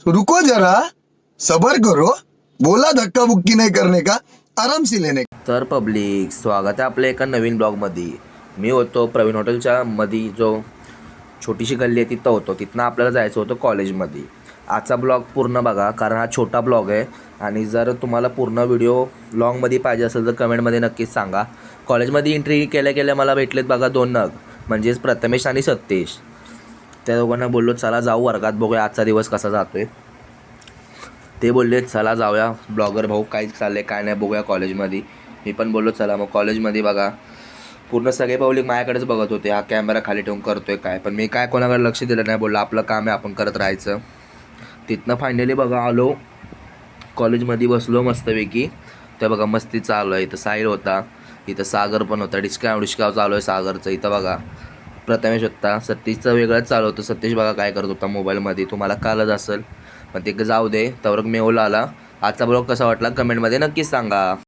रुको जरा, सबर करो, बोला धक्का बुक्की नहीं करने का, आराम से लेने का. तर पब्लिक स्वागत आहे आपल्या एका नवीन ब्लॉगमध्ये. मी होतो प्रवीण हॉटेलच्या मध्ये, जो छोटीशी गल्ली आहे तिथं होतो. तिथनं आपल्याला जायचं होतं कॉलेजमध्ये. आजचा ब्लॉग पूर्ण बघा, कारण हा छोटा ब्लॉग आहे. आणि जर तुम्हाला पूर्ण व्हिडिओ लॉंगमध्ये पाहिजे असेल तर कमेंटमध्ये नक्कीच सांगा. कॉलेजमध्ये एंट्री केल्या केल्या मला भेटलेत बघा 2 नग, म्हणजेच प्रथमेश आणि सत्तेश. त्या दोघांना बोललो चला जाऊ वर्गात, बघूया आजचा दिवस कसा जातोय. ते बोलले चला जाऊया, ब्लॉगर भाऊ काय चाललं आहे काय नाही बघूया कॉलेजमध्ये. मी पण बोललो चला. मग कॉलेजमध्ये बघा पूर्ण सगळे पब्लिक माझ्याकडेच बघत होते, हा कॅमेरा खाली ठेवून करतोय काय. पण मी काय कोणाकडे लक्ष दिलं नाही, बोललो आपलं काम आहे आपण करत राहायचं. तिथनं फायनली बघा आलो कॉलेजमध्ये, बसलो मस्तपैकी. त्या बघा मस्ती चालू आहे. इथं साहिल होता, इथं सागर पण होता. डिस्काव चालू आहे सागरचं. इथं बघा प्रथमेश होता. सतीशचं वेगळंच चालू होतं. सतीश बघा काय करत होता मोबाईलमध्ये, तुम्हाला कळलंच असेल. पण ते जाऊ दे. तवरक मेहुल आला. आजचा ब्लॉग कसा वाटला कमेंटमध्ये नक्कीच सांगा.